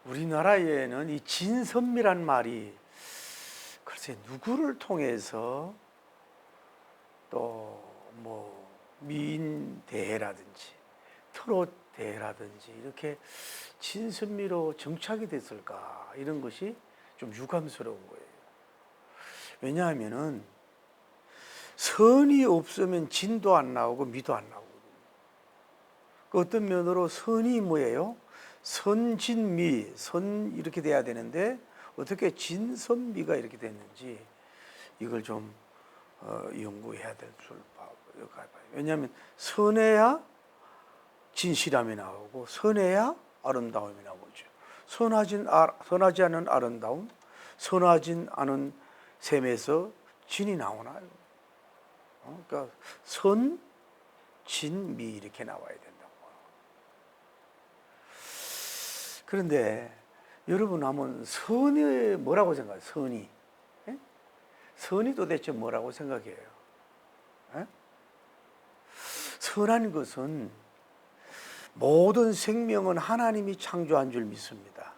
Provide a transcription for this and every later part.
우리나라에는 이 진선미란 말이 글쎄 누구를 통해서 또 뭐 미인 대회라든지 트롯 대회라든지 이렇게 진선미로 정착이 됐을까, 이런 것이 좀 유감스러운 거예요. 왜냐하면은 선이 없으면 진도 안 나오고 미도 안 나오거든요. 그 어떤 면으로 선이 뭐예요? 선진미, 선 이렇게 돼야 되는데 어떻게 진선미가 이렇게 됐는지 이걸 좀 연구해야 될 줄 봐요. 왜냐하면 선해야 진실함이 나오고 선해야 아름다움이 나오죠. 선하지 않은 아름다움, 선하지 않은 셈에서 진이 나오나요? 그러니까 선, 진, 미 이렇게 나와야 된다고. 그런데 여러분 하면 선이 뭐라고 생각해요? 선이. 예? 선이 도대체 뭐라고 생각해요? 예? 선한 것은 모든 생명은 하나님이 창조한 줄 믿습니다.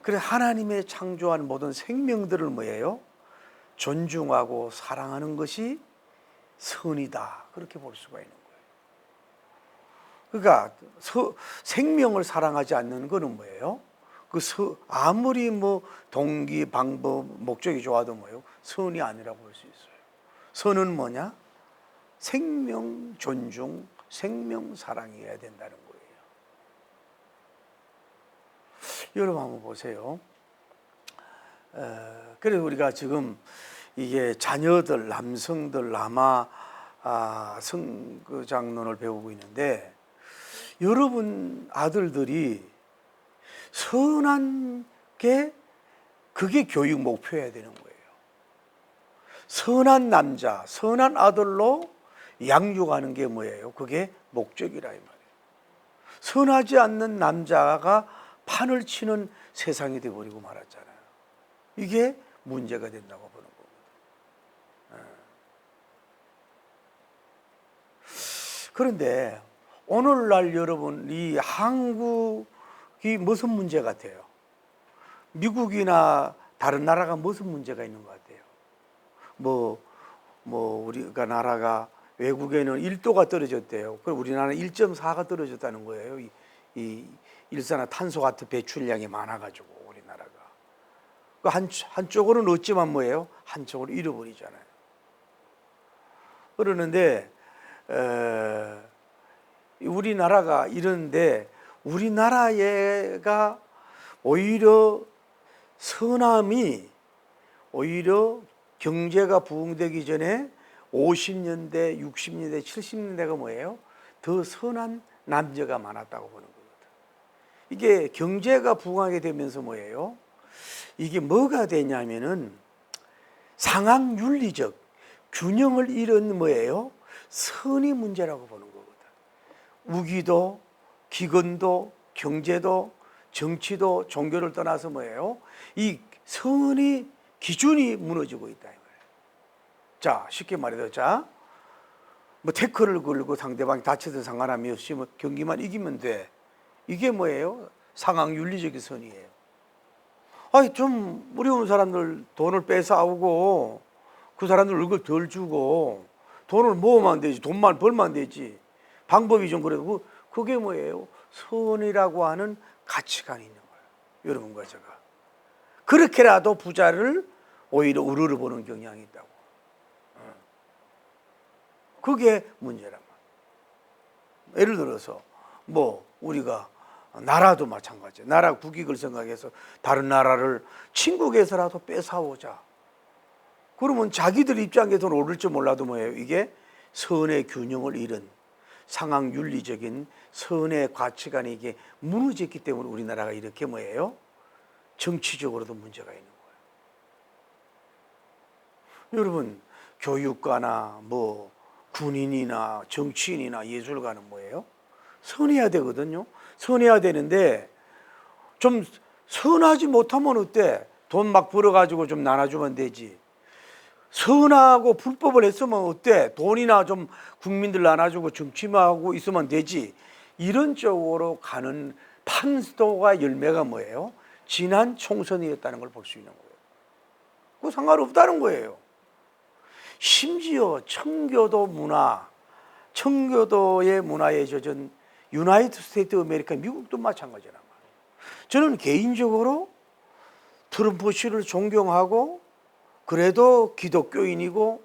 그래서 하나님의 창조한 모든 생명들을 뭐예요? 존중하고 사랑하는 것이 선이다, 그렇게 볼 수가 있는 거예요. 그러니까 생명을 사랑하지 않는 것은 뭐예요? 아무리 뭐 동기, 방법, 목적이 좋아도 뭐예요? 선이 아니라고 볼 수 있어요. 선은 뭐냐? 생명 존중, 생명 사랑이어야 된다는 거예요. 여러분 한번 보세요. 그래서 우리가 지금 이게 자녀들, 남성들 남아 성장론을 배우고 있는데, 여러분 아들들이 선한 게 그게 교육 목표여야 되는 거예요. 선한 남자, 선한 아들로 양육하는 게 뭐예요? 그게 목적이라 이 말이에요. 선하지 않는 남자가 판을 치는 세상이 되어버리고 말았잖아요. 이게 문제가 된다고 보는 겁니다. 그런데 오늘날 여러분, 이 한국이 무슨 문제 같아요? 미국이나 다른 나라가 무슨 문제가 있는 것 같아요? 우리가 나라가 외국에는 1도가 떨어졌대요. 그럼 우리나라는 1.4가 떨어졌다는 거예요. 이 일산화탄소 같은 배출량이 많아가지고 우리나라가. 한쪽으로는 얻지만 뭐예요? 한쪽으로 잃어버리잖아요. 그러는데 우리나라가 이런데, 우리나라가 오히려 선함이 오히려 경제가 부흥되기 전에 50년대, 60년대, 70년대가 뭐예요? 더 선한 남녀가 많았다고 보는 거거든. 이게 경제가 부흥하게 되면서 뭐예요? 이게 뭐가 되냐면은 상황윤리적 균형을 잃은 뭐예요? 선이 문제라고 보는 거거든. 우기도, 기근도, 경제도, 정치도, 종교를 떠나서 뭐예요? 이 선이 기준이 무너지고 있다 이 말이에요. 자, 쉽게 말해서 태클을 걸고 상대방이 다쳐도 상관함이 없이 경기만 이기면 돼. 이게 뭐예요? 상황윤리적인 선이에요. 좀 어려운 사람들 돈을 뺏어오고 그 사람들 얼굴 덜 주고 돈을 모으면 안 되지, 돈만 벌면 안 되지. 방법이 좀 그래도 그게 뭐예요? 선이라고 하는 가치관이 있는 거예요. 여러분과 제가 그렇게라도 부자를 오히려 우러러 보는 경향이 있다고. 그게 문제란 말이에요. 예를 들어서 우리가 나라도 마찬가지예요. 나라 국익을 생각해서 다른 나라를 친국에서라도 뺏어오자. 그러면 자기들 입장에서는 오를지 몰라도 뭐예요? 이게 선의 균형을 잃은 상황윤리적인 선의 가치관이 이게 무너졌기 때문에 우리나라가 이렇게 뭐예요? 정치적으로도 문제가 있는 거예요. 여러분, 교육가나 군인이나 정치인이나 예술가는 뭐예요? 선해야 되거든요. 선해야 되는데 좀 선하지 못하면 어때? 돈 막 벌어가지고 좀 나눠주면 되지. 선하고 불법을 했으면 어때? 돈이나 좀 국민들 나눠주고 정치만 하고 있으면 되지. 이런 쪽으로 가는 판도가 열매가 뭐예요? 지난 총선이었다는 걸 볼 수 있는 거예요. 그거 상관없다는 거예요. 심지어 청교도 문화, 청교도의 문화에 젖은 유나이티드 스테이트 아메리카, 미국도 마찬가지란 말이에요. 저는 개인적으로 트럼프 씨를 존경하고, 그래도 기독교인이고,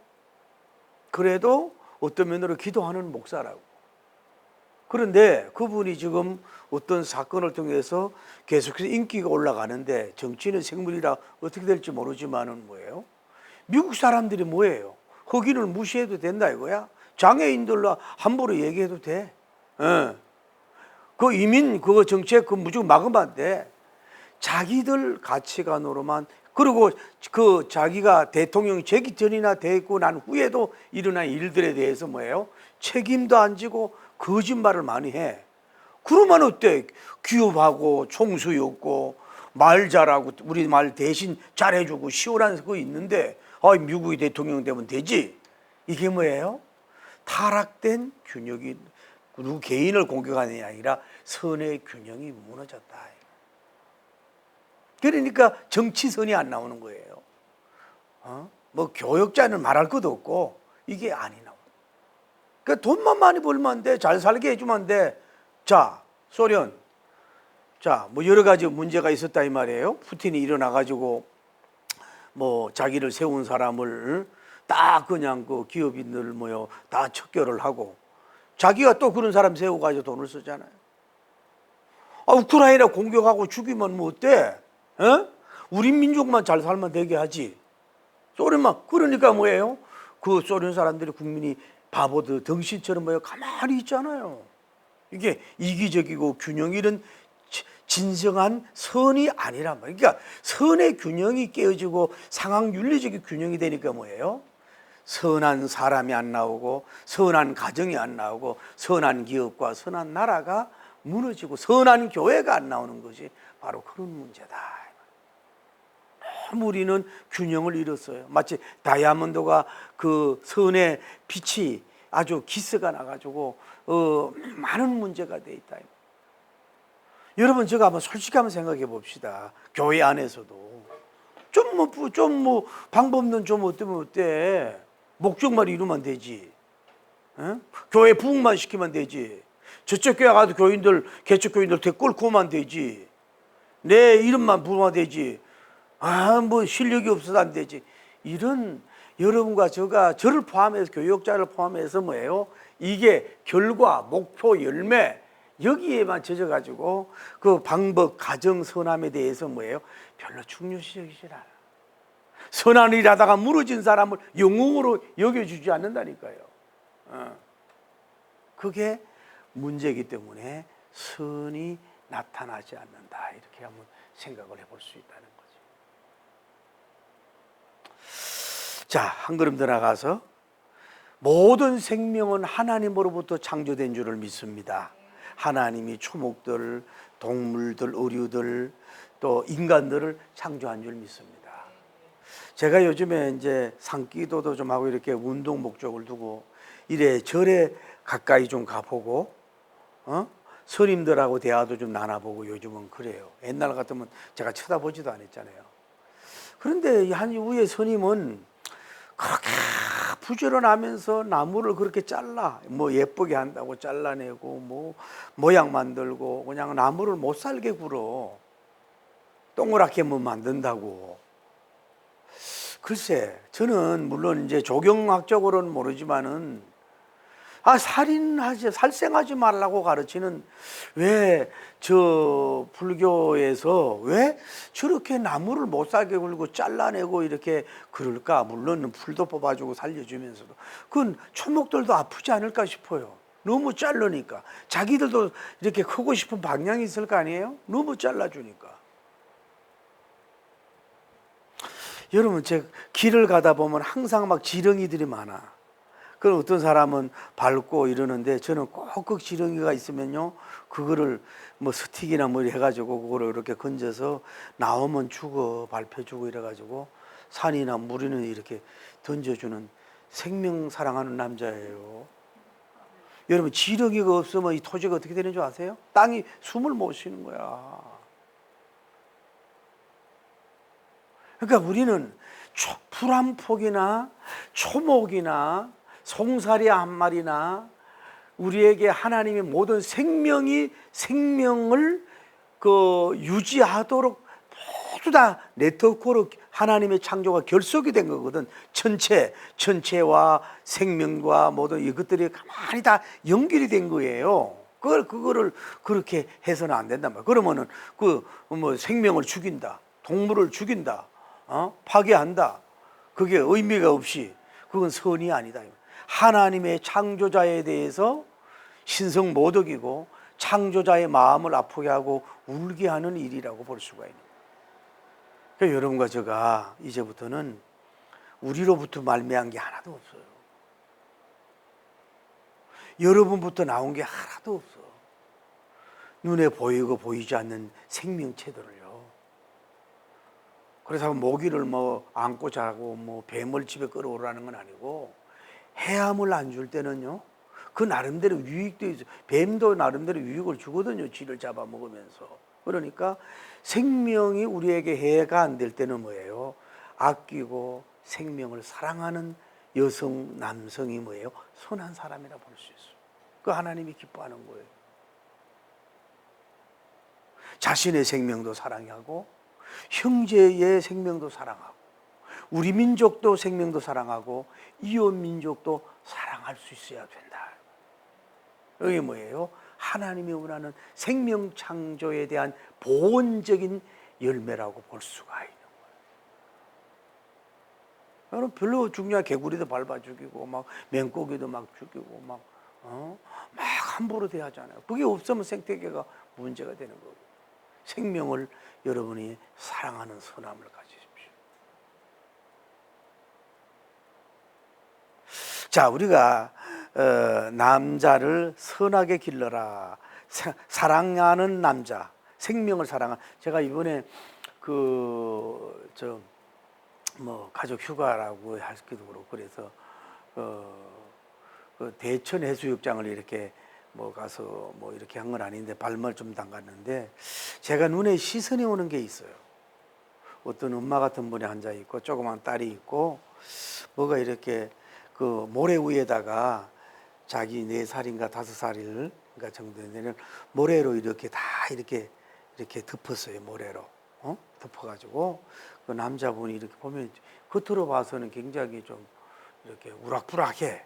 그래도 어떤 면으로 기도하는 목사라고. 그런데 그분이 지금 어떤 사건을 통해서 계속해서 인기가 올라가는데, 정치는 생물이라 어떻게 될지 모르지만은 뭐예요? 미국 사람들이 뭐예요? 흑인을 무시해도 된다 이거야? 장애인들로 함부로 얘기해도 돼? 그 이민 그거 정책 그 무조건 막으면 안 돼. 자기들 가치관으로만. 그리고 그 자기가 대통령이 되기 전이나 되고 난 후에도 일어난 일들에 대해서 뭐예요? 책임도 안 지고 거짓말을 많이 해. 그러면 어때? 기업하고 총수였고 말 잘하고 우리 말 대신 잘해주고 시원한 거 있는데, 미국이 대통령 되면 되지. 이게 뭐예요? 타락된 균형이, 누구 개인을 공격하는 게 아니라 선의 균형이 무너졌다. 그러니까 정치선이 안 나오는 거예요. 뭐 교역자는 말할 것도 없고 이게 안 나와. 그러니까 돈만 많이 벌면 안 돼. 잘 살게 해주면 안 돼. 자, 소련. 자, 뭐 여러 가지 문제가 있었다 이 말이에요. 푸틴이 일어나가지고 뭐 자기를 세운 사람을 딱 그냥 그 기업인들 뭐요 다 척결을 하고, 자기가 또 그런 사람 세워가지고 돈을 쓰잖아요. 우크라이나 공격하고 죽이면 뭐 어때? 우리 민족만 잘 살면 되게 하지. 소련만. 그러니까 뭐예요? 그 소련 사람들이 국민이 바보들 덩신처럼 뭐예요? 가만히 있잖아요. 이게 이기적이고 균형 잃은 진정한 선이 아니란 말이에요. 그러니까 선의 균형이 깨어지고 상황 윤리적인 균형이 되니까 뭐예요? 선한 사람이 안 나오고, 선한 가정이 안 나오고, 선한 기업과 선한 나라가 무너지고, 선한 교회가 안 나오는 것이 바로 그런 문제다. 너무 우리는 균형을 잃었어요. 마치 다이아몬드가 그 선의 빛이 아주 기스가 나가지고 많은 문제가 돼 있다. 여러분, 제가 한번 솔직히 한번 생각해 봅시다. 교회 안에서도 좀 뭐 방법론 좀 어때면 어때? 목적만 이루면 되지. 교회 부흥만 시키면 되지. 저쪽 교회 가도 교인들, 개척 교인들 대 꿀고 오면 되지. 내 이름만 부르면 되지. 뭐 실력이 없어서 안 되지. 이런 여러분과 저를 포함해서 교역자를 포함해서 뭐예요? 이게 결과, 목표, 열매 여기에만 젖어가지고 그 방법, 가정, 선함에 대해서 뭐예요? 별로 중요시하지 않아. 선한 일 하다가 무너진 사람을 영웅으로 여겨주지 않는다니까요. 그게 문제이기 때문에 선이 나타나지 않는다. 이렇게 한번 생각을 해볼 수 있다는 거죠. 자, 한 걸음 더 나가서 모든 생명은 하나님으로부터 창조된 줄을 믿습니다. 하나님이 초목들, 동물들, 의류들, 또 인간들을 창조한 줄 믿습니다. 제가 요즘에 이제 산기도도 좀 하고 이렇게 운동 목적을 두고 이래 절에 가까이 좀 가보고, 스님들하고 대화도 좀 나눠보고 요즘은 그래요. 옛날 같으면 제가 쳐다보지도 않았잖아요. 그런데 한 이후에 스님은 그렇게 부지런하면서 나무를 그렇게 잘라, 뭐 예쁘게 한다고 잘라내고, 뭐 모양 만들고, 그냥 나무를 못 살게 굴어. 동그랗게 뭐 만든다고. 글쎄, 저는 물론 이제 조경학적으로는 모르지만은, 살생하지 말라고 가르치는, 왜 불교에서 왜 저렇게 나무를 못 살게 굴고 잘라내고 이렇게 그럴까? 물론 풀도 뽑아주고 살려주면서도. 그건 초목들도 아프지 않을까 싶어요. 너무 자르니까. 자기들도 이렇게 크고 싶은 방향이 있을 거 아니에요? 너무 잘라주니까. 여러분, 제가 길을 가다 보면 항상 막 지렁이들이 많아. 그럼 어떤 사람은 밟고 이러는데, 저는 꼭 그 지렁이가 있으면요, 그거를 뭐 스틱이나 뭐 해가지고 그거를 이렇게 건져서 나오면 죽어, 밟혀주고 이래가지고 산이나 물에는 이렇게 던져주는 생명 사랑하는 남자예요. 여러분 지렁이가 없으면 이 토지가 어떻게 되는 줄 아세요? 땅이 숨을 못 쉬는 거야. 그러니까 우리는 풀 한 폭이나 초목이나 송사리 한 마리나 우리에게 하나님의 모든 생명을 유지하도록 모두 다 네트워크로 하나님의 창조가 결속이 된 거거든. 전체와 생명과 모든 이것들이 가만히 다 연결이 된 거예요. 그거를 그렇게 해서는 안 된단 말이야. 그러면은 생명을 죽인다, 동물을 죽인다, 파괴한다. 그게 의미가 없이 그건 선이 아니다. 하나님의 창조자에 대해서 신성 모독이고 창조자의 마음을 아프게 하고 울게 하는 일이라고 볼 수가 있는 거예요. 그러니까 여러분과 제가 이제부터는 우리로부터 말미암은 게 하나도 없어요. 여러분부터 나온 게 하나도 없어. 눈에 보이고 보이지 않는 생명체들을요. 그래서 모기를 안고 자고 뱀을 집에 끌어오라는 건 아니고, 해함을 안 줄 때는요, 그 나름대로 유익도 있어요. 뱀도 나름대로 유익을 주거든요, 쥐를 잡아먹으면서. 그러니까 생명이 우리에게 해가 안 될 때는 뭐예요? 아끼고 생명을 사랑하는 여성, 남성이 뭐예요? 선한 사람이라 볼 수 있어요. 그 하나님이 기뻐하는 거예요. 자신의 생명도 사랑하고 형제의 생명도 사랑하고 우리 민족도 생명도 사랑하고 이웃 민족도 사랑할 수 있어야 된다. 여기 뭐예요? 하나님이 원하는 생명 창조에 대한 보온적인 열매라고 볼 수가 있는 거예요. 별로 중요한 개구리도 밟아 죽이고 맹고기도 죽이고 함부로 대하잖아요. 그게 없으면 생태계가 문제가 되는 거예요. 생명을 여러분이 사랑하는 선함을 가지십시오. 자, 우리가 남자를 선하게 길러라. 사랑하는 남자, 생명을 사랑하는. 제가 이번에 가족 휴가라고 하기도 그렇고 그래서 대천 해수욕장을 이렇게 가서 이렇게 한 건 아닌데 발을 좀 담갔는데, 제가 눈에 시선이 오는 게 있어요. 어떤 엄마 같은 분이 앉아 있고 조그만 딸이 있고 뭐가 이렇게 모래 위에다가 자기 4살인가 5살을 정도 되는 모래로 이렇게 다 이렇게 덮었어요. 모래로 덮어가지고 그 남자분이 이렇게 보면 겉으로 봐서는 굉장히 좀 이렇게 우락부락해.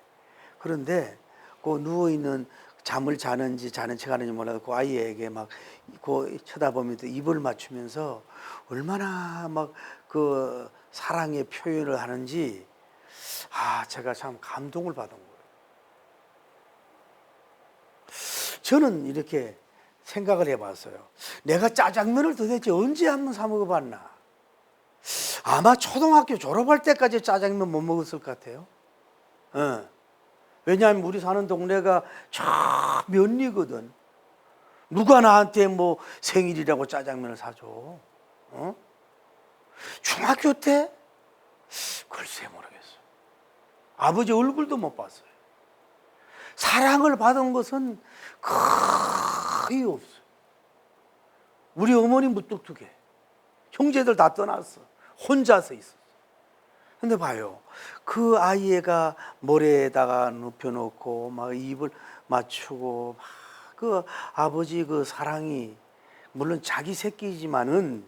그런데 그 누워 있는, 잠을 자는지 자는 척하는지 몰라도 그 아이에게 쳐다보면서 입을 맞추면서 얼마나 사랑의 표현을 하는지, 제가 참 감동을 받은 거예요. 저는 이렇게 생각을 해봤어요. 내가 짜장면을 도대체 언제 한번 사 먹어봤나? 아마 초등학교 졸업할 때까지 짜장면 못 먹었을 것 같아요. 왜냐하면 우리 사는 동네가 저 면리거든. 누가 나한테 생일이라고 짜장면을 사줘? 중학교 때? 글쎄 모르겠어. 아버지 얼굴도 못 봤어요. 사랑을 받은 것은 거의 없어요. 우리 어머니 무뚝뚝해. 형제들 다 떠났어. 혼자서 있었어. 근데 봐요. 그 아이가 모래에다가 눕혀놓고 입을 맞추고 그 아버지 그 사랑이, 물론 자기 새끼지만은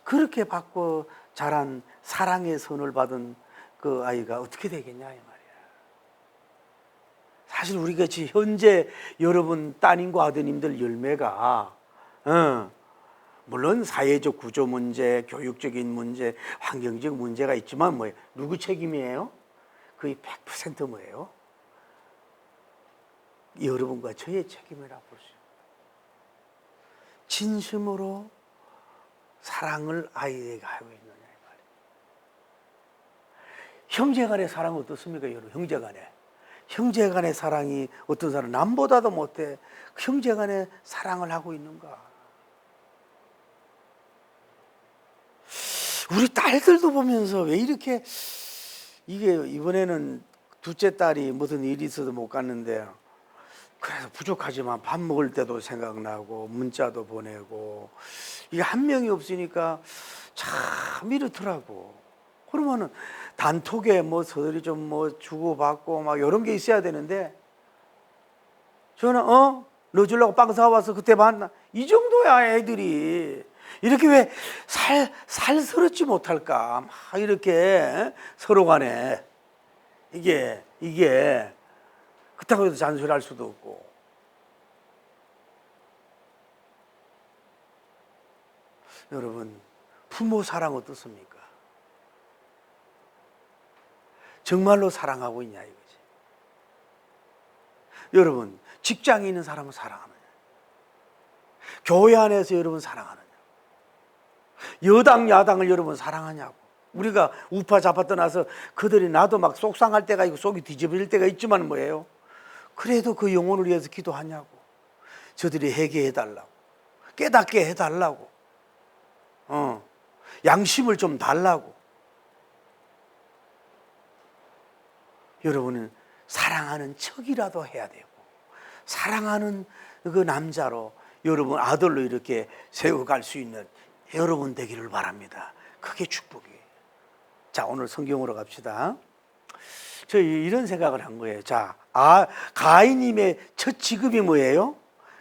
그렇게 받고 자란 사랑의 선을 받은 그 아이가 어떻게 되겠냐 이 말이야. 사실 우리같이 현재 여러분 따님과 아드님들 열매가 물론 사회적 구조 문제, 교육적인 문제, 환경적 문제가 있지만 누구 책임이에요? 거의 100% 뭐예요? 여러분과 저의 책임이라고 볼 수 있어요. 진심으로 사랑을 아이에게 하고 있느냐 이 말이에요. 형제간의 사랑 어떻습니까, 여러분? 형제간의 사랑이 어떤 사람 남보다도 못해 형제간의 사랑을 하고 있는가? 우리 딸들도 보면서 왜 이렇게, 이게 이번에는 둘째 딸이 무슨 일이 있어서 못 갔는데 그래서 부족하지만 밥 먹을 때도 생각나고 문자도 보내고 이게 한 명이 없으니까 참 이렇더라고. 그러면은 단톡에 뭐 서들이 좀 뭐 주고받고 막 이런 게 있어야 되는데 저는 너 주려고 빵 사와서 그때 만나 이 정도야. 애들이 이렇게 왜 살스럽지 못할까 막 이렇게 서로 간에 이게 그렇다고 해서 잔소리할 수도 없고. 여러분 부모 사랑 어떻습니까? 정말로 사랑하고 있냐 이거지. 여러분 직장에 있는 사람은 사랑하느냐? 교회 안에서 여러분 사랑하느냐? 여당 야당을 여러분 사랑하냐고. 우리가 우파 좌파 떠나서 그들이 나도 막 속상할 때가 있고 속이 뒤집어질 때가 있지만 뭐예요? 그래도 그 영혼을 위해서 기도하냐고. 저들이 회개해달라고, 깨닫게 해달라고, 양심을 좀 달라고. 여러분은 사랑하는 척이라도 해야 되고, 사랑하는 그 남자로 여러분 아들로 이렇게 세워갈 수 있는 여러분 되기를 바랍니다. 그게 축복이에요. 자, 오늘 성경으로 갑시다. 저 이런 생각을 한 거예요. 자, 가인님의 첫 직업이 뭐예요?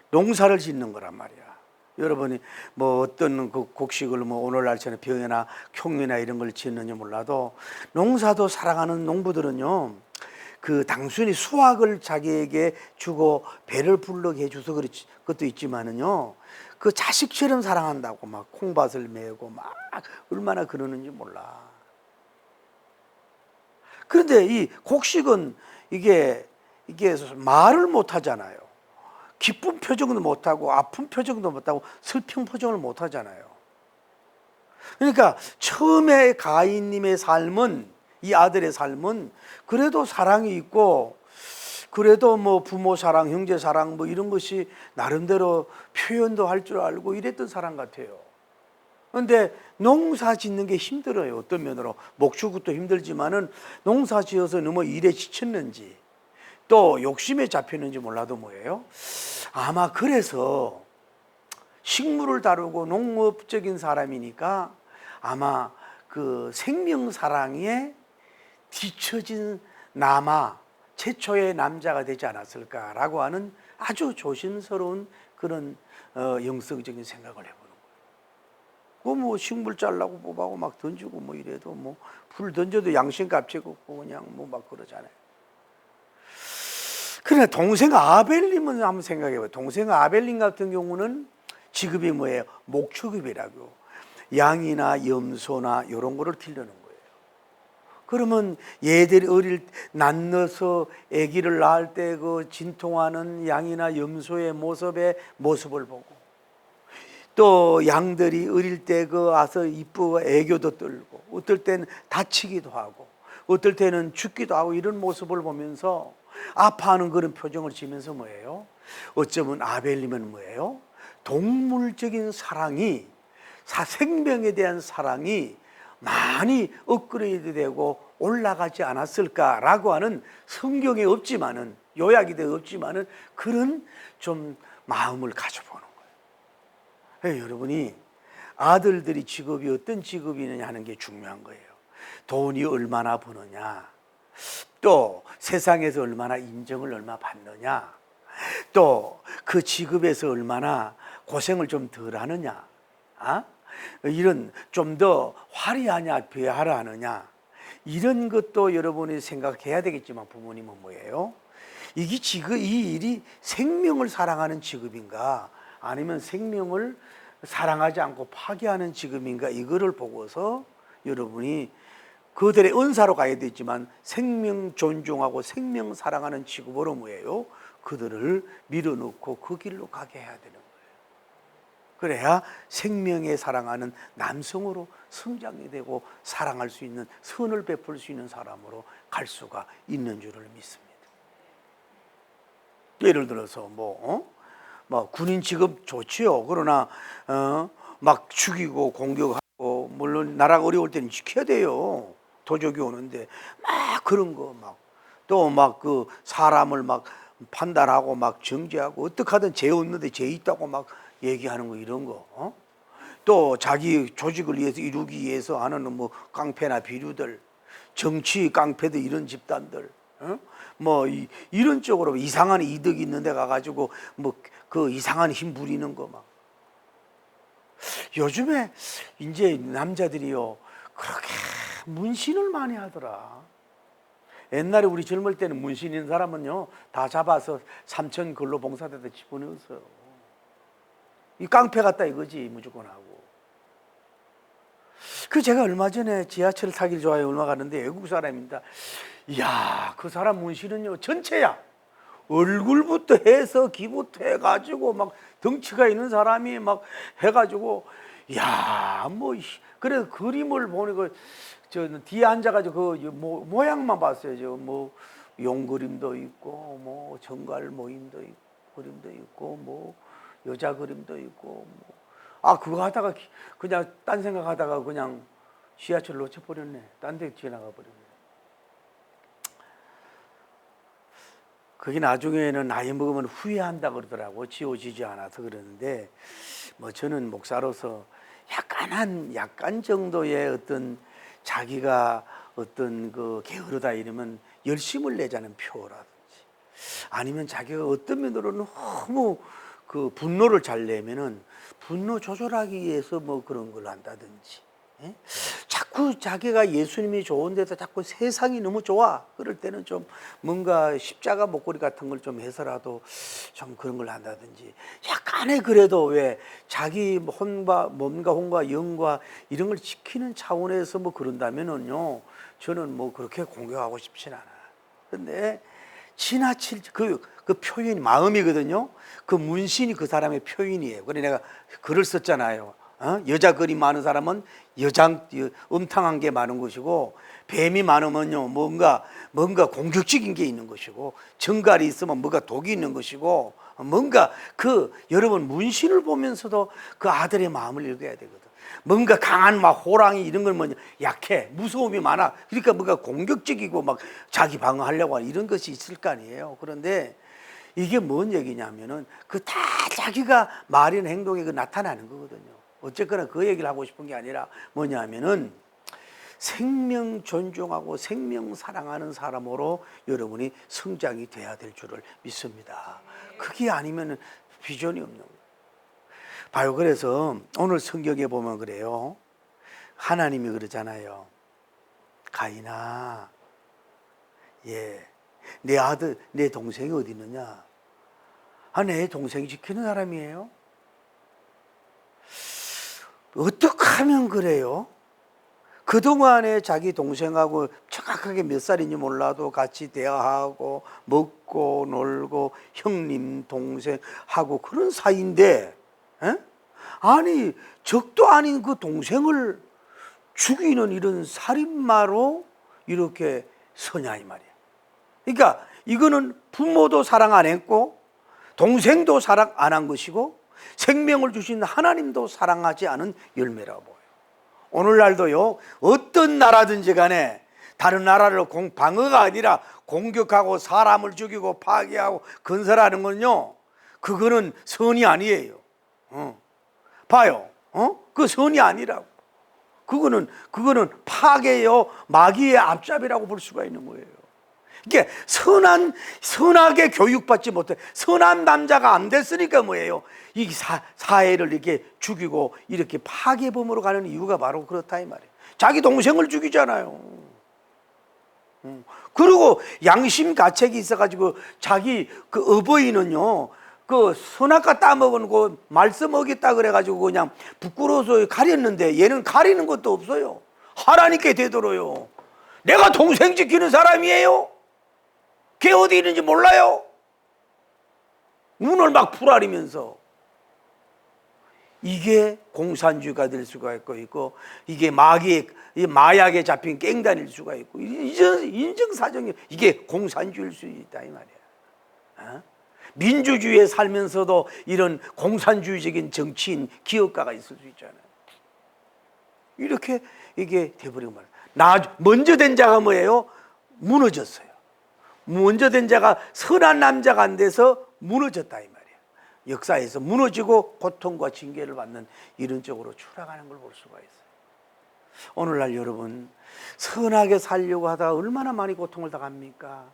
농사를 짓는 거란 말이야. 여러분이 뭐 어떤 그 곡식을 뭐 오늘날처럼 병이나 콩이나 이런 걸 짓는지 몰라도 농사도 사랑하는 농부들은요, 그 단순히 수확을 자기에게 주고 배를 불르게 해줘서 그렇지, 그것도 있지만은요, 그 자식처럼 사랑한다고 막 콩밭을 메고 막 얼마나 그러는지 몰라. 그런데 이 곡식은 이게 말을 못 하잖아요. 기쁜 표정도 못 하고 아픈 표정도 못 하고 슬픈 표정을 못 하잖아요. 그러니까 처음에 가인님의 삶은, 이 아들의 삶은 그래도 사랑이 있고 그래도 뭐 부모 사랑, 형제 사랑 뭐 이런 것이 나름대로 표현도 할 줄 알고 이랬던 사람 같아요. 그런데 농사 짓는 게 힘들어요. 어떤 면으로 목축도 힘들지만은 농사 지어서 너무 일에 지쳤는지 또 욕심에 잡혔는지 몰라도 뭐예요? 아마 그래서 식물을 다루고 농업적인 사람이니까 아마 그 생명 사랑에 뒤처진 최초의 남자가 되지 않았을까라고 하는 아주 조심스러운 그런 영성적인 생각을 해보는 거예요. 뭐 식물 잘라고 뽑아고 막 던지고 뭐 이래도 뭐 불 던져도 양심값이 없고 그냥 뭐 막 그러잖아요. 그러나 동생 아벨님은 한번 생각해봐요. 동생 아벨님 같은 경우는 직업이 뭐예요? 목축업이라고. 양이나 염소나 이런 거를 기르는 거예요. 그러면 얘들이 낳아서 아기를 낳을 때 그 진통하는 양이나 염소의 모습을 보고, 또 양들이 어릴 때 그 와서 이쁘고 애교도 떨고 어떨 때는 다치기도 하고 어떨 때는 죽기도 하고 이런 모습을 보면서 아파하는 그런 표정을 지면서 뭐예요? 어쩌면 아벨님은 뭐예요? 동물적인 사랑이, 생명에 대한 사랑이 많이 업그레이드 되고 올라가지 않았을까라고 하는, 성경에 없지만은, 요약이 되어 없지만은 그런 좀 마음을 가져보는 거예요. 여러분이 아들들이 직업이 어떤 직업이느냐 하는 게 중요한 거예요. 돈이 얼마나 버느냐, 또 세상에서 얼마나 인정을 얼마 받느냐, 또 그 직업에서 얼마나 고생을 좀 덜 하느냐, 이런 좀 더 화려하냐 배하려 하느냐, 이런 것도 여러분이 생각해야 되겠지만 부모님은 뭐예요? 이 일이 생명을 사랑하는 직업인가 아니면 생명을 사랑하지 않고 파괴하는 직업인가, 이거를 보고서 여러분이 그들의 은사로 가야 되지만 생명 존중하고 생명 사랑하는 직업으로 뭐예요? 그들을 밀어넣고 그 길로 가게 해야 되는 거예요. 그래야 생명에 사랑하는 남성으로 성장이 되고 사랑할 수 있는, 선을 베풀 수 있는 사람으로 갈 수가 있는 줄을 믿습니다. 예를 들어서 뭐 군인 직업 좋지요. 그러나 막 죽이고 공격하고, 물론 나라가 어려울 때는 지켜야 돼요. 도적이 오는데 막 그런 거 막, 또 막 그 사람을 막 판단하고 막 정죄하고 어떻게 하든 죄 없는데 죄 있다고 막 얘기하는 거 이런 거. 또 자기 조직을 위해서 이루기 위해서 하는 뭐 깡패나 비류들, 정치 깡패들 이런 집단들, 뭐 이런 쪽으로 이상한 이득 있는 데 가가지고 뭐 그 이상한 힘 부리는 거 막. 요즘에 이제 남자들이요 그렇게 문신을 많이 하더라. 옛날에 우리 젊을 때는 문신 있는 사람은요 다 잡아서 삼천 근로봉사대에 집어넣었어요. 이 깡패 같다 이거지 무조건 하고. 그 제가 얼마 전에 지하철 타기를 좋아해 얼마 갔는데 외국 사람입니다. 이야 그 사람 문신은요 전체야. 얼굴부터 해서 귀부터 해가지고 막 덩치가 있는 사람이 막 해가지고 야 뭐 그래서 그림을 보니까 저 뒤에 앉아가지고 그 모양만 봤어요. 저 뭐 용 그림도 있고 뭐 정갈 모임도 있고 그림도 있고 뭐 여자 그림도 있고 뭐. 아 그거 하다가 그냥 딴 생각하다가 그냥 지하철 놓쳐버렸네. 딴 데 지나가 버렸네. 그게 나중에는 나이 먹으면 후회한다 그러더라고. 지워지지 않아서 그러는데 뭐 저는 목사로서 약간 정도의 어떤 자기가 어떤 그 게으르다 이러면 열심을 내자는 표라든지 아니면 자기가 어떤 면으로는 너무 그 분노를 잘 내면은 분노 조절하기 위해서 뭐 그런 걸 한다든지. 예? 자꾸 자기가 예수님이 좋은 데서 자꾸 세상이 너무 좋아. 그럴 때는 좀 뭔가 십자가 목걸이 같은 걸 좀 해서라도 좀 그런 걸 한다든지. 약간의 그래도 왜 자기 몸과 혼과 영과 이런 걸 지키는 차원에서 뭐 그런다면은요. 저는 뭐 그렇게 공격하고 싶진 않아. 근데 지나칠 그 표현이 마음이거든요. 그 문신이 그 사람의 표현이에요. 그래 내가 글을 썼잖아요. 여자 그림 많은 사람은 음탕한 게 많은 것이고 뱀이 많으면요 뭔가 공격적인 게 있는 것이고 정갈이 있으면 뭔가 독이 있는 것이고 뭔가 그 여러분 문신을 보면서도 그 아들의 마음을 읽어야 되거든. 뭔가 강한 막 호랑이 이런 걸 뭐냐 약해 무서움이 많아. 그러니까 뭔가 공격적이고 막 자기 방어하려고 하는 이런 것이 있을 거 아니에요. 그런데 이게 뭔 얘기냐면은 그 다 자기가 말이나 행동에 그 나타나는 거거든요. 어쨌거나 그 얘기를 하고 싶은 게 아니라 뭐냐면은 생명 존중하고 생명 사랑하는 사람으로 여러분이 성장이 돼야 될 줄을 믿습니다. 그게 아니면은 비전이 없는 거예요. 봐요. 그래서 오늘 성경에 보면 그래요. 하나님이 그러잖아요. 가인아, 내 아들, 내 동생이 어디 있느냐? 내 동생이 지키는 사람이에요. 어떻게 하면 그래요? 그동안에 자기 동생하고 정확하게 몇 살인지 몰라도 같이 대화하고 먹고 놀고 형님 동생하고 그런 사이인데 아니 적도 아닌 그 동생을 죽이는 이런 살인마로 이렇게 서냐 이 말이야. 그러니까 이거는 부모도 사랑 안 했고 동생도 사랑 안 한 것이고 생명을 주신 하나님도 사랑하지 않은 열매라고 보여요. 오늘날도요 어떤 나라든지 간에 다른 나라를 방어가 아니라 공격하고 사람을 죽이고 파괴하고 건설하는 건요 그거는 선이 아니에요. 봐요. 그 선이 아니라고. 그거는 파괴요 마귀의 앞잡이라고 볼 수가 있는 거예요. 이게 선하게 교육받지 못해 선한 남자가 안 됐으니까 뭐예요? 이 사회를 이렇게 죽이고 이렇게 파괴범으로 가는 이유가 바로 그렇다 이 말이에요. 자기 동생을 죽이잖아요. 그리고 양심 가책이 있어가지고 자기 그 어버이는요 그 선악과 따먹은 거 말씀 어겼다 그래가지고 그냥 부끄러워서 가렸는데 얘는 가리는 것도 없어요. 하나님께 되돌아요. 내가 동생 지키는 사람이에요. 걔 어디 있는지 몰라요. 눈을 막 풀아리면서 이게 공산주의가 될 수가 있고 이게 마약에 잡힌 깽단일 수가 있고 인정사정이 이게 공산주의일 수 있다 이 말이야. 민주주의에 살면서도 이런 공산주의적인 정치인 기업가가 있을 수 있잖아요. 이렇게 이게 돼버리고 말이야. 먼저 된 자가 뭐예요? 무너졌어요. 먼저 된 자가 선한 남자가 안 돼서 무너졌다 이 말이야. 역사에서 무너지고 고통과 징계를 받는 이런 쪽으로 추락하는 걸 볼 수가 있어요. 오늘날 여러분, 선하게 살려고 하다가 얼마나 많이 고통을 당합니까?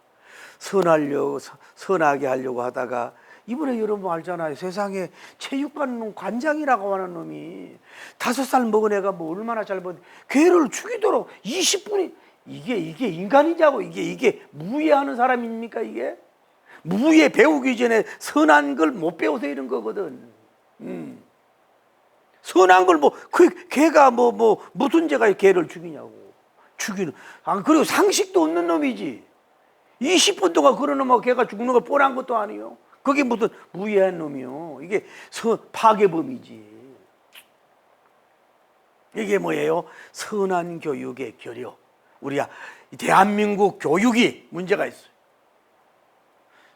선하게 하려고 하다가, 이번에 여러분 알잖아요. 세상에 체육관 관장이라고 하는 놈이 5살 먹은 애가 뭐 얼마나 잘못 괴를 죽이도록 20분이, 이게 인간이냐고. 이게 무예하는 사람입니까? 이게 무예 배우기 전에 선한 걸 못 배워서 이런 거거든. 선한 걸 걔가 무슨 죄가 걔를 죽이냐고. 그리고 상식도 없는 놈이지. 20분 동안 그런 놈하고 걔가 죽는 거 뻔한 것도 아니요. 그게 무슨 무예한 놈이요. 이게 파괴범이지. 이게 뭐예요? 선한 교육의 결여. 우리가 대한민국 교육이 문제가 있어요.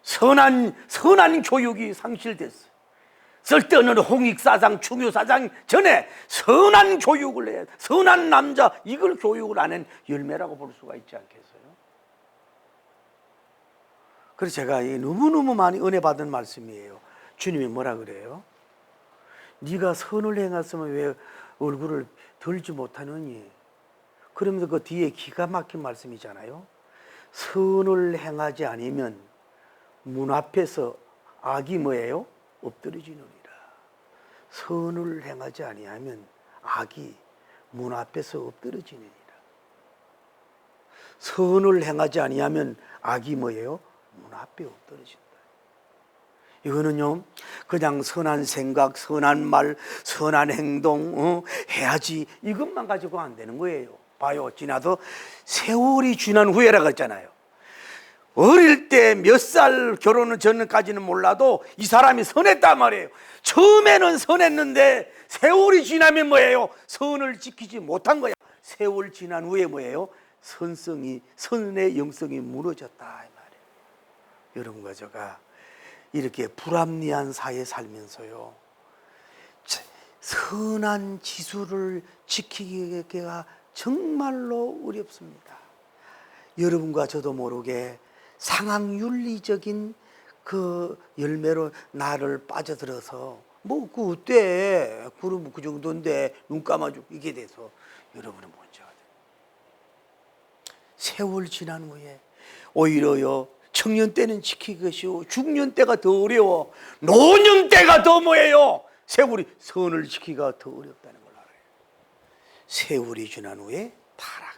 선한 교육이 상실됐어요. 쓸데없는 홍익사상, 충효사상 전에 선한 교육을 해야 돼. 선한 남자, 이걸 교육을 안 한 열매라고 볼 수가 있지 않겠어요? 그래서 제가 너무너무 많이 은혜 받은 말씀이에요. 주님이 뭐라 그래요? 네가 선을 행했으면 왜 얼굴을 들지 못하느니? 그러면서 그 뒤에 기가 막힌 말씀이잖아요. 선을 행하지 않으면 문 앞에서 악이 뭐예요? 엎드러지느니라. 선을 행하지 아니하면 악이 문 앞에서 엎드러지느니라. 선을 행하지 아니하면 악이 뭐예요? 문 앞에 엎드러진다. 이거는요, 그냥 선한 생각, 선한 말, 선한 행동 해야지, 이것만 가지고 안 되는 거예요. 봐요, 지나도 세월이 지난 후에라고 했잖아요. 어릴 때 몇 살 결혼은 전까지는 몰라도 이 사람이 선했단 말이에요. 처음에는 선했는데 세월이 지나면 뭐예요? 선을 지키지 못한 거야. 세월 지난 후에 뭐예요? 선의 영성이 무너졌다 이 말이에요. 여러분과 제가 이렇게 불합리한 사회에 살면서요, 선한 지수를 지키기가 정말로 어렵습니다. 여러분과 저도 모르게 상황윤리적인 그 열매로 나를 빠져들어서 그 어때? 그럼 그 정도인데 눈 감아주고 이게 돼서 여러분은 문제가 돼요. 세월 지난 후에 오히려요, 청년 때는 지키기 쉬워. 중년 때가 더 어려워. 노년 때가 더 뭐예요? 세월이 선을 지키기가 더 어렵다는 걸 알아요. 세월이 지난 후에 타락.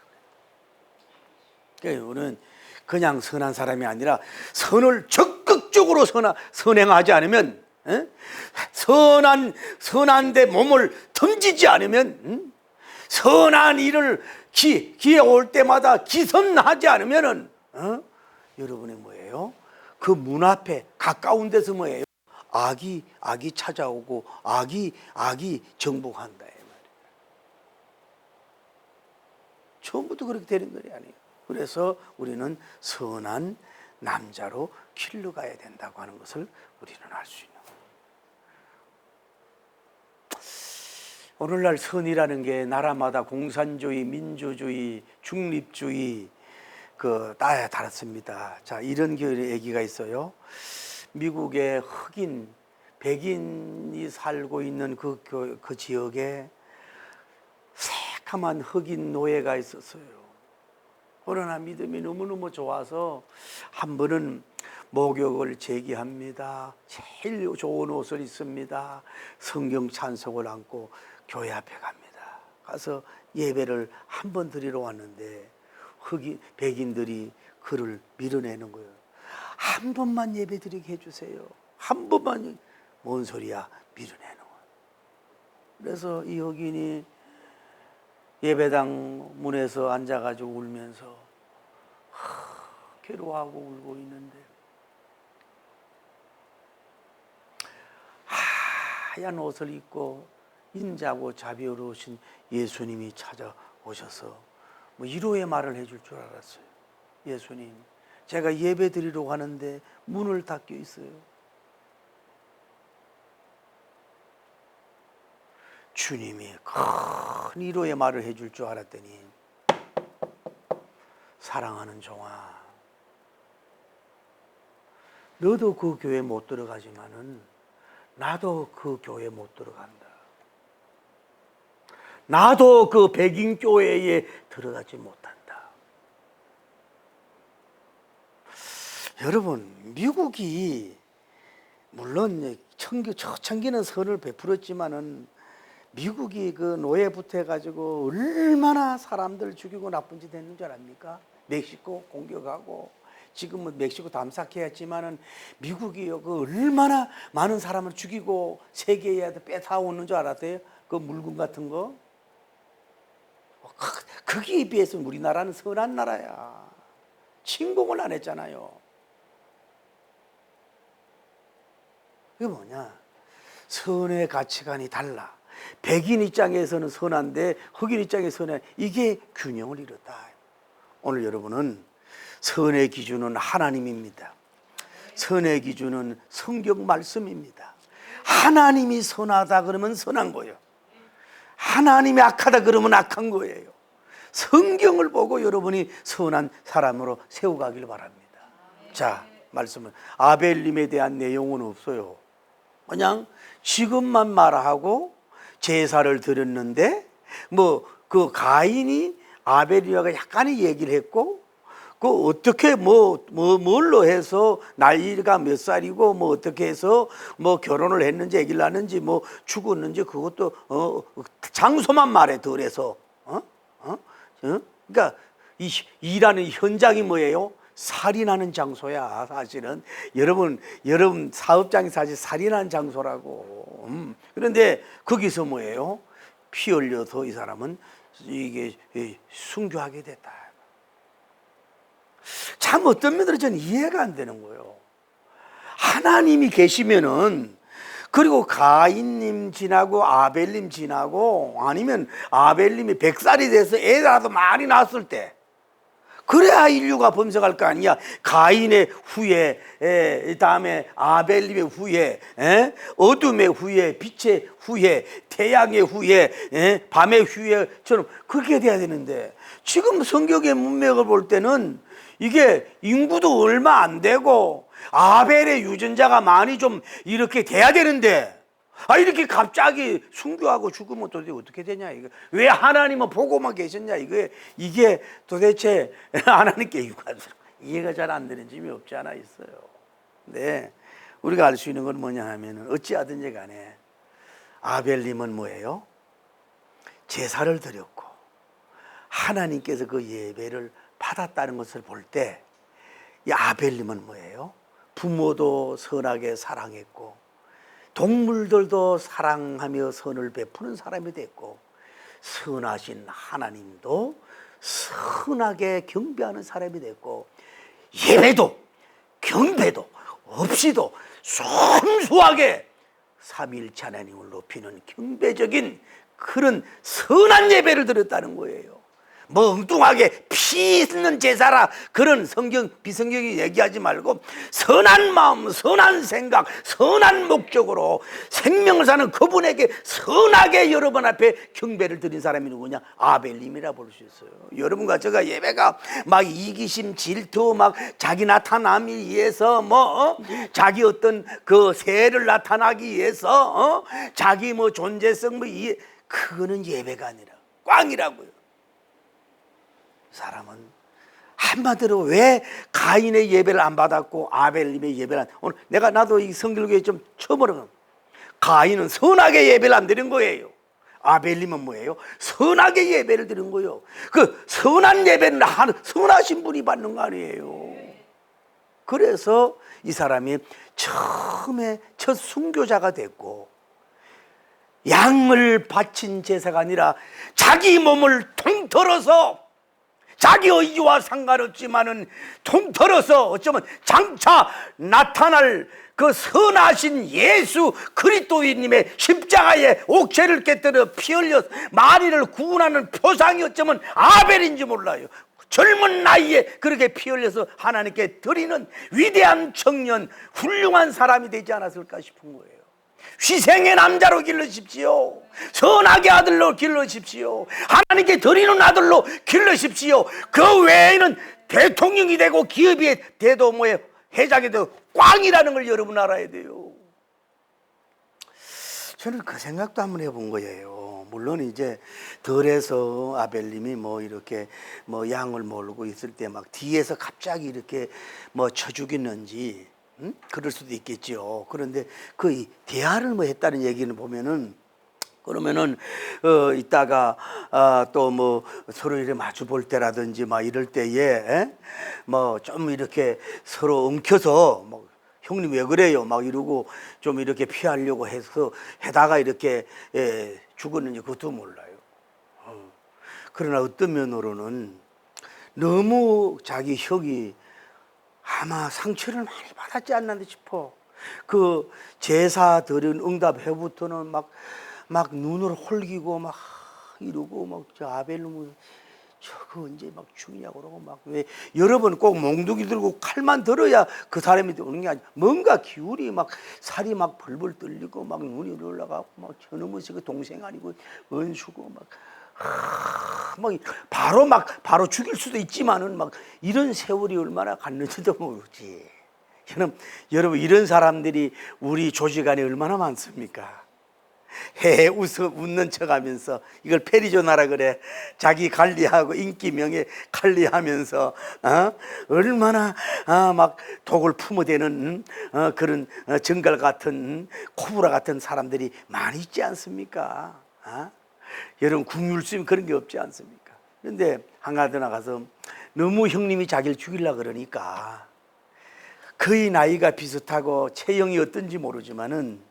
그러니까 우리는 그냥 선한 사람이 아니라 선을 적극적으로 선행하지 않으면, 선한데 몸을 던지지 않으면, 선한 일을 기회 올 때마다 기선하지 않으면은, 여러분이 뭐예요? 그 문 앞에 가까운 데서 뭐예요? 악이 찾아오고 악이 정복한다 이 말이에요. 처음부터 그렇게 되는 거 아니에요. 그래서 우리는 선한 남자로 길러가야 된다고 하는 것을 우리는 알 수 있는 거예요. 오늘날 선이라는 게 나라마다 공산주의, 민주주의, 중립주의 다 다릅니다. 자, 이런 결의 얘기가 있어요. 미국의 백인이 살고 있는 그 지역에 새카만 흑인 노예가 있었어요. 그러나 믿음이 너무너무 좋아서 한 번은 목욕을 제기합니다. 제일 좋은 옷을 입습니다. 성경 찬송을 안고 교회 앞에 갑니다. 가서 예배를 한 번 드리러 왔는데 백인들이 그를 밀어내는 거예요. 한 번만 예배 드리게 해주세요. 한 번만. 뭔 소리야? 밀어내는 거예요. 그래서 이 흑인이 예배당 문에서 앉아가지고 울면서 괴로워하고 울고 있는데, 하얀 옷을 입고 인자고 자비로우신 예수님이 찾아오셔서 위로의 말을 해줄 줄 알았어요. 예수님, 제가 예배 드리러 가는데 문을 닫혀 있어요. 주님이 큰 위로의 말을 해줄 줄 알았더니, 사랑하는 종아, 너도 그 교회 못 들어가지만은 나도 그 교회 못 들어간다. 나도 그 백인교회에 들어가지 못한다. 여러분, 미국이 물론 초창기는 선을 베풀었지만은 미국이 그 노예부터 해가지고 얼마나 사람들 죽이고 나쁜 짓 했는 줄 압니까? 멕시코 공격하고 지금은 멕시코 담삭했지만은 미국이 그 얼마나 많은 사람을 죽이고 세계에 뺏어오는 줄 알았대요? 그 물건 같은 거. 거기에 비해서 우리나라는 선한 나라야. 침공을 안 했잖아요. 그게 뭐냐? 선의 가치관이 달라. 백인 입장에서는 선한데 흑인 입장에서는 이게 균형을 이뤘다. 오늘 여러분은 선의 기준은 하나님입니다. 선의 기준은 성경 말씀입니다. 하나님이 선하다 그러면 선한 거예요. 하나님이 악하다 그러면 악한 거예요. 성경을 보고 여러분이 선한 사람으로 세워가길 바랍니다. 자, 말씀은 아벨님에 대한 내용은 없어요. 그냥 지금만 말하고 제사를 드렸는데 뭐 그 가인이 아벨이와 약간의 얘기를 했고 그 어떻게 뭘로 해서 나이가 몇 살이고 뭐 어떻게 해서 뭐 결혼을 했는지 얘기를 하는지 뭐 죽었는지 그것도 장소만 말해 덜해서 그러니까 이 일하는 현장이 뭐예요? 살인하는 장소야. 사실은 여러분 사업장이 사실 살인하는 장소라고. 그런데 거기서 뭐예요? 피 흘려서 이 사람은 이게 순교하게 됐다. 참 어떤 면으로 저는 이해가 안 되는 거예요. 하나님이 계시면은 그리고 가인님 지나고 아벨님 지나고 아니면 아벨님이 100살이 돼서 애라도 많이 낳았을 때 그래야 인류가 번성할 거 아니야. 가인의 후예, 다음에 아벨님의 후예, 어둠의 후예, 빛의 후예, 태양의 후예, 밤의 후예처럼 그렇게 돼야 되는데 지금 성경의 문맥을 볼 때는 이게 인구도 얼마 안 되고 아벨의 유전자가 많이 좀 이렇게 돼야 되는데 이렇게 갑자기 순교하고 죽으면 도대체 어떻게 되냐 이거. 왜 하나님은 보고만 계셨냐 이게 도대체 하나님께 이해가 잘 안 되는 점이 없지 않아 있어요. 네, 우리가 알 수 있는 건 뭐냐 하면은 어찌하든지 간에 아벨님은 뭐예요? 제사를 드렸고 하나님께서 그 예배를 받았다는 것을 볼 때 이 아벨님은 뭐예요? 부모도 선하게 사랑했고 동물들도 사랑하며 선을 베푸는 사람이 됐고 선하신 하나님도 선하게 경배하는 사람이 됐고 예배도 경배도 없이도 순수하게 삼위일체 하나님을 높이는 경배적인 그런 선한 예배를 드렸다는 거예요. 뭐 엉뚱하게 피 있는 제사라 그런 비성경이 얘기하지 말고 선한 마음, 선한 생각, 선한 목적으로 생명을 사는 그분에게 선하게 여러분 앞에 경배를 드린 사람이 누구냐? 아벨님이라 볼 수 있어요. 여러분과 제가 예배가 막 이기심, 질투, 막 자기 나타남을 위해서 자기 어떤 그 세를 나타나기 위해서 자기 뭐 존재성 그거는 예배가 아니라 꽝이라고요. 사람은 한마디로 왜 가인의 예배를 안 받았고 아벨님의 예배를 안 오늘 나도 이 성결교회 좀 처음 알아. 가인은 선하게 예배를 안 드린 거예요. 아벨님은 뭐예요? 선하게 예배를 드린 거예요. 그 선한 예배는 선하신 분이 받는 거 아니에요. 그래서 이 사람이 처음에 첫 순교자가 됐고 양을 바친 제사가 아니라 자기 몸을 통틀어서 자기 의지와 상관없지만은 통틀어서 어쩌면 장차 나타날 그 선하신 예수 그리스도님의 십자가에 옥체를 깨뜨려 피 흘려 만인을 구원하는 표상이 어쩌면 아벨인지 몰라요. 젊은 나이에 그렇게 피 흘려서 하나님께 드리는 위대한 청년, 훌륭한 사람이 되지 않았을까 싶은 거예요. 희생의 남자로 길러십시오. 선하게 아들로 길러십시오. 하나님께 드리는 아들로 길러십시오. 그 외에는 대통령이 되고 기업의 대도모의 회장이 되고 꽝이라는 걸 여러분 알아야 돼요. 저는 그 생각도 한번 해본 거예요. 물론 이제 덜해서 아벨님이 뭐 이렇게 뭐 양을 몰고 있을 때 막 뒤에서 갑자기 이렇게 뭐 쳐 죽이는지 그럴 수도 있겠죠. 그런데 그 대화를 뭐 했다는 얘기는 보면은 그러면은 이따가 또 뭐 서로 이렇게 마주 볼 때라든지 막 이럴 때에 뭐 좀 이렇게 서로 엉켜서 뭐 형님 왜 그래요 막 이러고 좀 이렇게 피하려고 해서 해다가 이렇게 죽었는지 그것도 몰라요. 그러나 어떤 면으로는 너무 자기 형이 아마 상처를 많이 받았지 않나 싶어. 그 제사 드린 응답 해부터는 막 눈을 홀기고 막 이러고 막 저 아벨놈은 저거 언제 막 죽냐고 그러고 막 왜 여러분 꼭 몽둥이 들고 칼만 들어야 그 사람이 오는 게 아니야. 뭔가 기울이 막 살이 막 벌벌 떨리고 막 눈이 올라가고 막 저놈의 그 동생 아니고 은수고 막 바로 죽일 수도 있지만은 막 이런 세월이 얼마나 갔는지도 모르지. 여러분 이런 사람들이 우리 조직 안에 얼마나 많습니까? 웃는 척하면서 이걸 페리조나라 그래. 자기 관리하고 인기 명예 관리하면서 얼마나 막 독을 품어대는 그런 정갈 같은 코브라 같은 사람들이 많이 있지 않습니까? 여러분 국률수면 그런 게 없지 않습니까? 그런데 한가더 나가서 너무 형님이 자기를 죽이려고 그러니까 거의 나이가 비슷하고 체형이 어떤지 모르지만은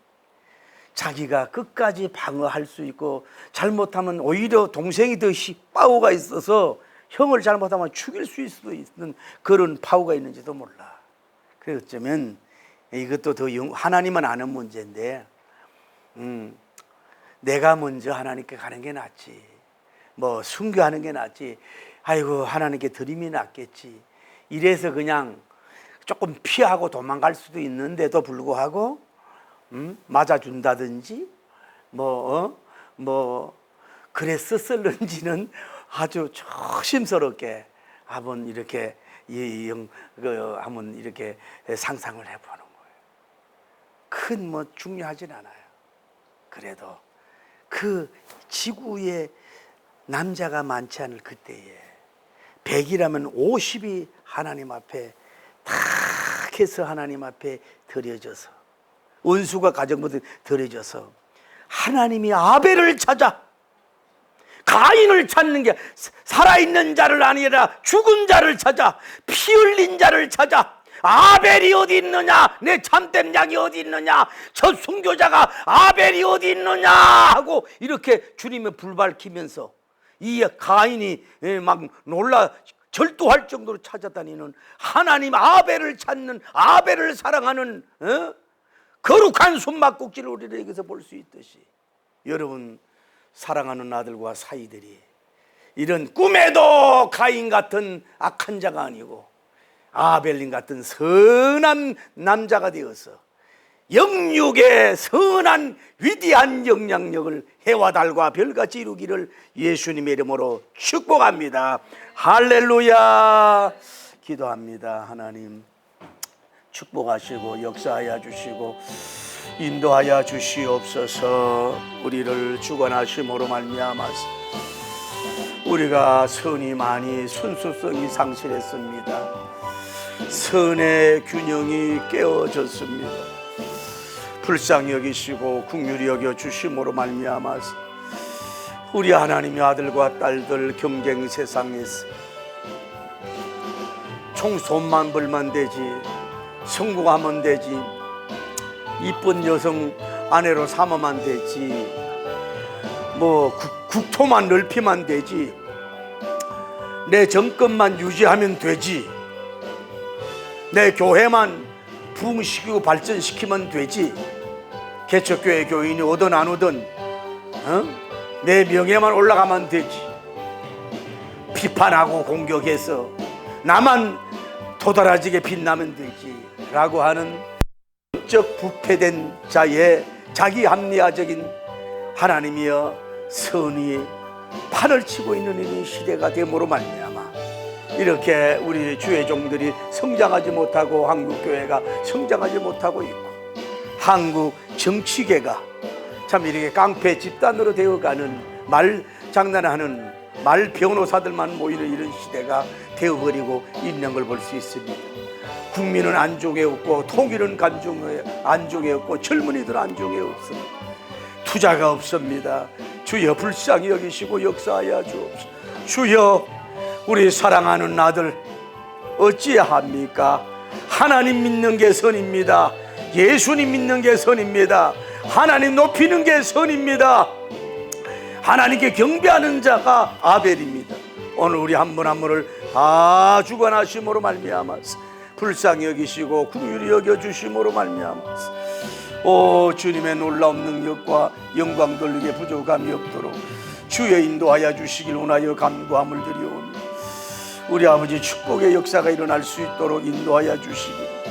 자기가 끝까지 방어할 수 있고 잘못하면 오히려 동생이 더 파워가 있어서 형을 잘못하면 죽일 수 있는 그런 파워가 있는지도 몰라. 그래서 어쩌면 이것도 더 하나님은 아는 문제인데 내가 먼저 하나님께 가는 게 낫지, 뭐 순교하는 게 낫지, 아이고 하나님께 드림이 낫겠지, 이래서 그냥 조금 피하고 도망갈 수도 있는데도 불구하고 맞아준다든지 뭐 그랬었을는지는 아주 조심스럽게 한번 이렇게 한번 이렇게 상상을 해보는 거예요. 큰 뭐 중요하진 않아요. 그래도 그 지구에 남자가 많지 않을 그때에 100이라면 50이 하나님 앞에 다 해서 하나님 앞에 드려져서 원수가 가정부터 드려져서 하나님이 아벨을 찾아 가인을 찾는 게 살아있는 자를 아니라 죽은 자를 찾아 피 흘린 자를 찾아 아벨이 어디 있느냐, 내 참된 양이 어디 있느냐, 저 순교자가 아벨이 어디 있느냐 하고 이렇게 주님의 불 밝히면서 이 가인이 막 놀라 절도할 정도로 찾아다니는 하나님 아벨을 찾는, 아벨을 사랑하는 거룩한 숨막꼭지를 우리에게서 볼 수 있듯이 여러분 사랑하는 아들과 사이들이 이런 꿈에도 가인 같은 악한 자가 아니고 아벨린 같은 선한 남자가 되어서 영육의 선한 위대한 영향력을 해와 달과 별같이 이루기를 예수님의 이름으로 축복합니다. 할렐루야. 기도합니다. 하나님 축복하시고 역사하여 주시고 인도하여 주시옵소서. 우리를 주관하심으로 말미암아서 우리가 선이 많이 순수성이 상실했습니다. 선의 균형이 깨어졌습니다. 불쌍히 여기시고 긍휼히 여겨 주심으로 말미암아서 우리 하나님의 아들과 딸들 경쟁 세상에서 총 손만 벌면 되지, 성공하면 되지, 이쁜 여성 아내로 삼으면 되지, 뭐 국토만 넓히면 되지, 내 정권만 유지하면 되지, 내 교회만 부흥시키고 발전시키면 되지, 개척교회 교인이 오든 안 오든 내 명예만 올라가면 되지, 비판하고 공격해서 나만 도드라지게 빛나면 되지 라고 하는 적 부패된 자의 자기 합리화적인 하나님이여 선이 판을 치고 있는 이 시대가 되므로 말미암아 이렇게 우리 주의 종들이 성장하지 못하고 한국교회가 성장하지 못하고 있고, 한국 정치계가 참 이렇게 깡패 집단으로 되어가는, 말 장난하는 말 변호사들만 모이는 이런 시대가 되어버리고 있는 걸 볼 수 있습니다. 국민은 안중에 없고, 통일은 안중에 없고, 젊은이들 안중에 없습니다. 투자가 없습니다. 주여 불쌍히 여기시고 역사하여 주옵소서. 주여, 우리 사랑하는 아들 어찌합니까? 하나님 믿는 게 선입니다. 예수님 믿는 게 선입니다. 하나님 높이는 게 선입니다. 하나님께 경배하는 자가 아벨입니다. 오늘 우리 한 분 한 분을 다 주관하심으로 말미암아서 불쌍히 여기시고 긍휼히 여겨주심으로 말미암아서 오 주님의 놀라운 능력과 영광 돌리게 부족함이 없도록 주의 인도하여 주시길 원하여 간구함을 드리오니, 우리 아버지 축복의 역사가 일어날 수 있도록 인도하여 주시길